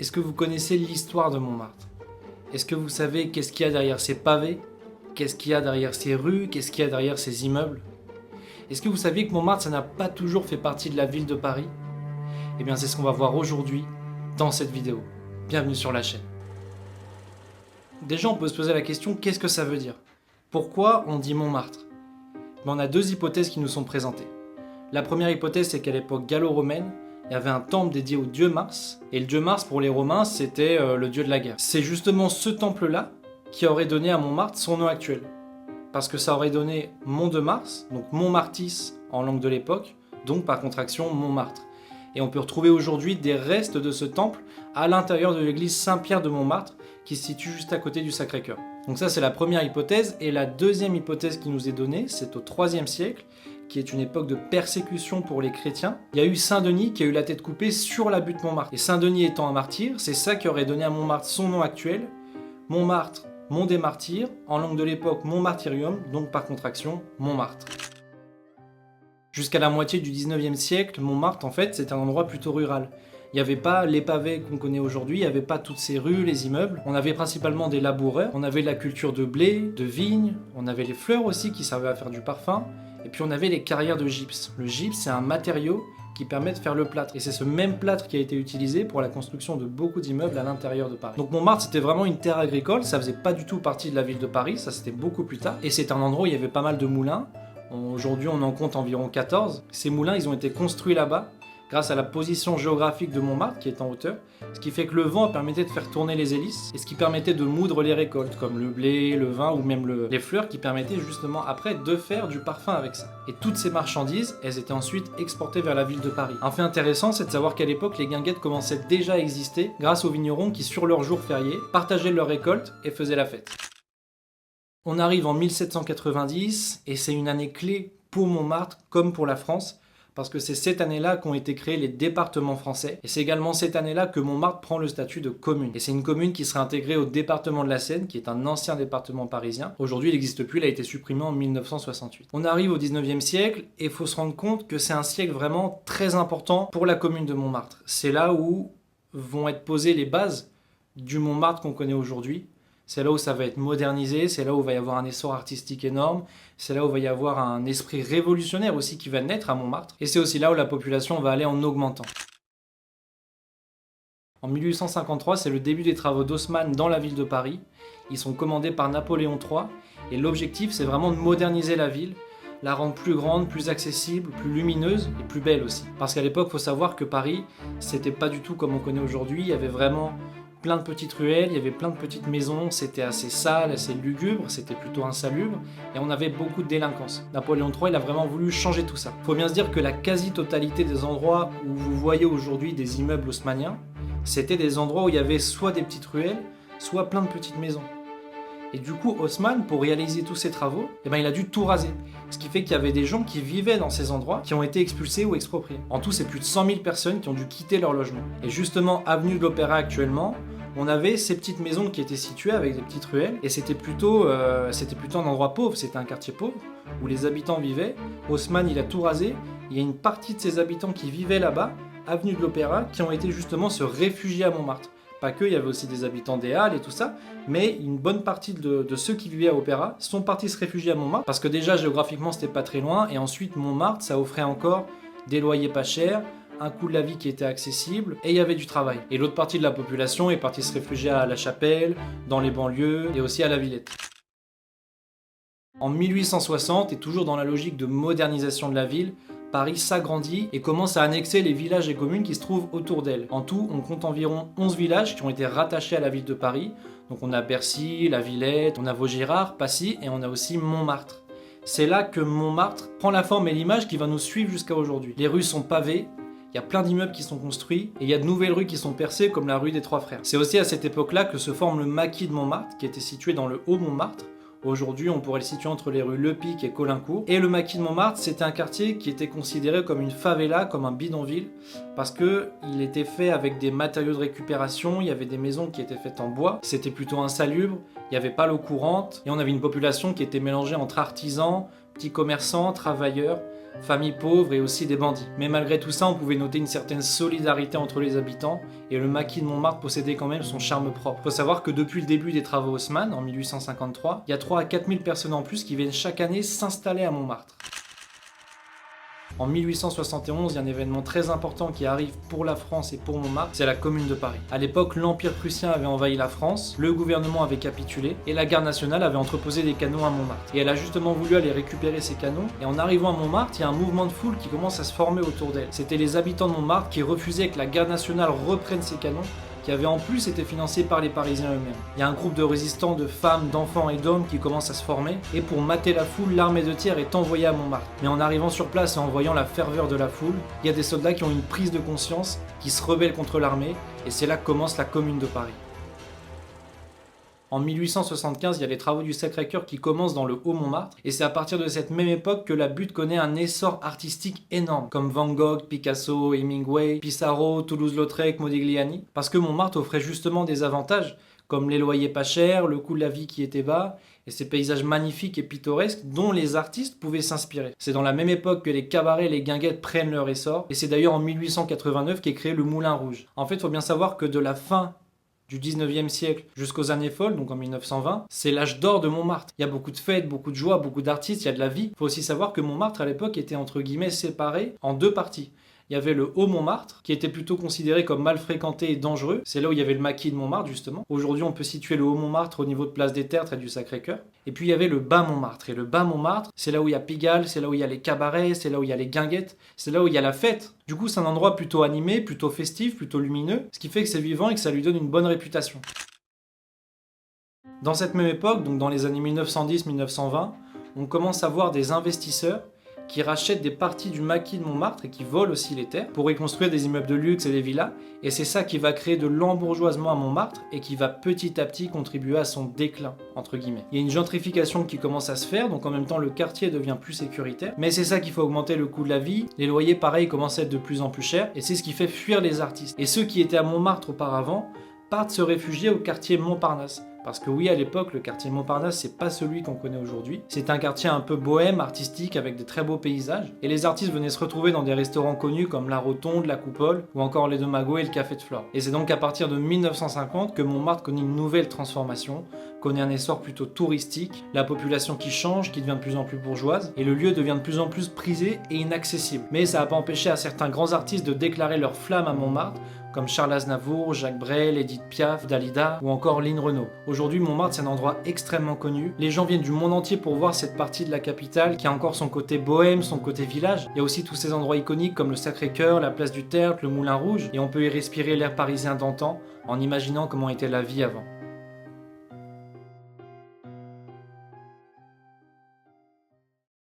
Est-ce que vous connaissez l'histoire de Montmartre? Est-ce que vous savez qu'est-ce qu'il y a derrière ces pavés? Qu'est-ce qu'il y a derrière ces rues? Qu'est-ce qu'il y a derrière ces immeubles? Est-ce que vous saviez que Montmartre, ça n'a pas toujours fait partie de la ville de Paris? Eh bien, c'est ce qu'on va voir aujourd'hui dans cette vidéo. Bienvenue sur la chaîne. Déjà, on peut se poser la question, qu'est-ce que ça veut dire? Pourquoi on dit Montmartre? On a deux hypothèses qui nous sont présentées. La première hypothèse, c'est qu'à l'époque gallo-romaine, il y avait un temple dédié au dieu Mars, et le dieu Mars pour les Romains c'était le dieu de la guerre. C'est justement ce temple-là qui aurait donné à Montmartre son nom actuel. Parce que ça aurait donné Mont de Mars, donc Montmartis en langue de l'époque, donc par contraction Montmartre. Et on peut retrouver aujourd'hui des restes de ce temple à l'intérieur de l'église Saint-Pierre de Montmartre, qui se situe juste à côté du Sacré-Cœur. Donc ça c'est la première hypothèse, et la deuxième hypothèse qui nous est donnée, c'est au IIIe siècle, qui est une époque de persécution pour les chrétiens. Il y a eu Saint-Denis qui a eu la tête coupée sur la butte Montmartre. Et Saint-Denis étant un martyr, c'est ça qui aurait donné à Montmartre son nom actuel, Montmartre, Mont des Martyrs, en langue de l'époque Montmartyrium, donc par contraction Montmartre. Jusqu'à la moitié du 19e siècle, Montmartre en fait c'est un endroit plutôt rural. Il n'y avait pas les pavés qu'on connaît aujourd'hui, il n'y avait pas toutes ces rues, les immeubles. On avait principalement des laboureurs, on avait la culture de blé, de vigne, on avait les fleurs aussi qui servaient à faire du parfum, et puis on avait les carrières de gypse. Le gypse c'est un matériau qui permet de faire le plâtre, et c'est ce même plâtre qui a été utilisé pour la construction de beaucoup d'immeubles à l'intérieur de Paris. Donc Montmartre c'était vraiment une terre agricole, ça faisait pas du tout partie de la ville de Paris, ça c'était beaucoup plus tard, et c'est un endroit où il y avait pas mal de moulins. Aujourd'hui on en compte environ 14. Ces moulins ils ont été construits là-bas, grâce à la position géographique de Montmartre qui est en hauteur, ce qui fait que le vent permettait de faire tourner les hélices et ce qui permettait de moudre les récoltes, comme le blé, le vin ou même les fleurs qui permettaient justement après de faire du parfum avec ça. Et toutes ces marchandises, elles étaient ensuite exportées vers la ville de Paris. Un fait intéressant, c'est de savoir qu'à l'époque, les guinguettes commençaient déjà à exister grâce aux vignerons qui, sur leurs jours fériés, partageaient leurs récoltes et faisaient la fête. On arrive en 1790 et c'est une année clé pour Montmartre comme pour la France, parce que c'est cette année-là qu'ont été créés les départements français, et c'est également cette année-là que Montmartre prend le statut de commune. Et c'est une commune qui sera intégrée au département de la Seine, qui est un ancien département parisien. Aujourd'hui, il n'existe plus, il a été supprimé en 1968. On arrive au 19e siècle, et il faut se rendre compte que c'est un siècle vraiment très important pour la commune de Montmartre. C'est là où vont être posées les bases du Montmartre qu'on connaît aujourd'hui. C'est là où ça va être modernisé, c'est là où il va y avoir un essor artistique énorme, c'est là où il va y avoir un esprit révolutionnaire aussi qui va naître à Montmartre, et c'est aussi là où la population va aller en augmentant. En 1853, c'est le début des travaux d'Haussmann dans la ville de Paris. Ils sont commandés par Napoléon III, et l'objectif c'est vraiment de moderniser la ville, la rendre plus grande, plus accessible, plus lumineuse et plus belle aussi. Parce qu'à l'époque, il faut savoir que Paris, c'était pas du tout comme on connaît aujourd'hui, il y avait vraiment plein de petites ruelles, il y avait plein de petites maisons, c'était assez sale, assez lugubre, c'était plutôt insalubre, et on avait beaucoup de délinquance. Napoléon III, il a vraiment voulu changer tout ça. Faut bien se dire que la quasi-totalité des endroits où vous voyez aujourd'hui des immeubles haussmanniens, c'était des endroits où il y avait soit des petites ruelles, soit plein de petites maisons. Et du coup, Haussmann, pour réaliser tous ces travaux, il a dû tout raser. Ce qui fait qu'il y avait des gens qui vivaient dans ces endroits qui ont été expulsés ou expropriés. En tout, c'est plus de 100 000 personnes qui ont dû quitter leur logement. Et justement, avenue de l'Opéra actuellement, on avait ces petites maisons qui étaient situées avec des petites ruelles, et c'était plutôt un endroit pauvre, c'était un quartier pauvre, où les habitants vivaient. Haussmann, il a tout rasé, il y a une partie de ces habitants qui vivaient là-bas, avenue de l'Opéra, qui ont été justement se réfugier à Montmartre. Pas que, il y avait aussi des habitants des Halles et tout ça, mais une bonne partie de ceux qui vivaient à Opéra sont partis se réfugier à Montmartre, parce que déjà géographiquement c'était pas très loin, et ensuite Montmartre ça offrait encore des loyers pas chers, un coût de la vie qui était accessible, et il y avait du travail. Et l'autre partie de la population est partie se réfugier à La Chapelle, dans les banlieues, et aussi à la Villette. En 1860, et toujours dans la logique de modernisation de la ville, Paris s'agrandit et commence à annexer les villages et communes qui se trouvent autour d'elle. En tout, on compte environ 11 villages qui ont été rattachés à la ville de Paris. Donc on a Bercy, la Villette, on a Vaugirard, Passy et on a aussi Montmartre. C'est là que Montmartre prend la forme et l'image qui va nous suivre jusqu'à aujourd'hui. Les rues sont pavées, il y a plein d'immeubles qui sont construits et il y a de nouvelles rues qui sont percées comme la rue des Trois Frères. C'est aussi à cette époque-là que se forme le maquis de Montmartre qui était situé dans le Haut-Montmartre. Aujourd'hui, on pourrait le situer entre les rues Lepic et Caulaincourt. Et le maquis de Montmartre, c'était un quartier qui était considéré comme une favela, comme un bidonville, parce qu'il était fait avec des matériaux de récupération, il y avait des maisons qui étaient faites en bois, c'était plutôt insalubre, il n'y avait pas l'eau courante, et on avait une population qui était mélangée entre artisans, petits commerçants, travailleurs, familles pauvres et aussi des bandits. Mais malgré tout ça, on pouvait noter une certaine solidarité entre les habitants et le maquis de Montmartre possédait quand même son charme propre. Faut savoir que depuis le début des travaux Haussmann, en 1853, il y a 3 à 4 000 personnes en plus qui viennent chaque année s'installer à Montmartre. En 1871, il y a un événement très important qui arrive pour la France et pour Montmartre, c'est la Commune de Paris. À l'époque, l'Empire prussien avait envahi la France, le gouvernement avait capitulé et la garde nationale avait entreposé des canons à Montmartre. Et elle a justement voulu aller récupérer ces canons, et en arrivant à Montmartre, il y a un mouvement de foule qui commence à se former autour d'elle. C'était les habitants de Montmartre qui refusaient que la garde nationale reprenne ces canons, qui avait en plus été financé par les Parisiens eux-mêmes. Il y a un groupe de résistants, de femmes, d'enfants et d'hommes qui commence à se former, et pour mater la foule, l'armée de terre est envoyée à Montmartre. Mais en arrivant sur place et en voyant la ferveur de la foule, il y a des soldats qui ont une prise de conscience, qui se rebellent contre l'armée, et c'est là que commence la Commune de Paris. En 1875, il y a les travaux du Sacré-Cœur qui commencent dans le Haut-Montmartre, et c'est à partir de cette même époque que la butte connaît un essor artistique énorme, comme Van Gogh, Picasso, Hemingway, Pissarro, Toulouse-Lautrec, Modigliani, parce que Montmartre offrait justement des avantages, comme les loyers pas chers, le coût de la vie qui était bas, et ces paysages magnifiques et pittoresques dont les artistes pouvaient s'inspirer. C'est dans la même époque que les cabarets et les guinguettes prennent leur essor, et c'est d'ailleurs en 1889 qu'est créé le Moulin Rouge. En fait, il faut bien savoir que de la fin du 19e siècle jusqu'aux années folles, donc en 1920, c'est l'âge d'or de Montmartre. Il y a beaucoup de fêtes, beaucoup de joie, beaucoup d'artistes, il y a de la vie. Il faut aussi savoir que Montmartre à l'époque était entre guillemets séparé en 2 parties. Il y avait le Haut-Montmartre, qui était plutôt considéré comme mal fréquenté et dangereux. C'est là où il y avait le maquis de Montmartre, justement. Aujourd'hui, on peut situer le Haut-Montmartre au niveau de Place des Tertres et du Sacré-Cœur. Et puis, il y avait le Bas-Montmartre. Et le Bas-Montmartre, c'est là où il y a Pigalle, c'est là où il y a les cabarets, c'est là où il y a les guinguettes, c'est là où il y a la fête. Du coup, c'est un endroit plutôt animé, plutôt festif, plutôt lumineux, ce qui fait que c'est vivant et que ça lui donne une bonne réputation. Dans cette même époque, donc dans les années 1910-1920, on commence à voir des investisseurs qui rachètent des parties du maquis de Montmartre et qui volent aussi les terres pour y construire des immeubles de luxe et des villas. Et c'est ça qui va créer de l'embourgeoisement à Montmartre et qui va petit à petit contribuer à son déclin, entre guillemets. Il y a une gentrification qui commence à se faire, donc en même temps le quartier devient plus sécuritaire. Mais c'est ça qui fait augmenter le coût de la vie. Les loyers, pareil, commencent à être de plus en plus chers et c'est ce qui fait fuir les artistes. Et ceux qui étaient à Montmartre auparavant partent se réfugier au quartier Montparnasse. Parce que oui, à l'époque, le quartier Montparnasse, c'est pas celui qu'on connaît aujourd'hui. C'est un quartier un peu bohème, artistique, avec de très beaux paysages. Et les artistes venaient se retrouver dans des restaurants connus comme la Rotonde, la Coupole, ou encore les Deux Magots et le Café de Flore. Et c'est donc à partir de 1950 que Montmartre connaît une nouvelle transformation, connaît un essor plutôt touristique, la population qui change, qui devient de plus en plus bourgeoise, et le lieu devient de plus en plus prisé et inaccessible. Mais ça n'a pas empêché à certains grands artistes de déclarer leur flamme à Montmartre, comme Charles Aznavour, Jacques Brel, Edith Piaf, Dalida ou encore Lynn Renaud. Aujourd'hui, Montmartre, c'est un endroit extrêmement connu. Les gens viennent du monde entier pour voir cette partie de la capitale qui a encore son côté bohème, son côté village. Il y a aussi tous ces endroits iconiques comme le Sacré-Cœur, la place du Tertre, le Moulin Rouge, et on peut y respirer l'air parisien d'antan en imaginant comment était la vie avant.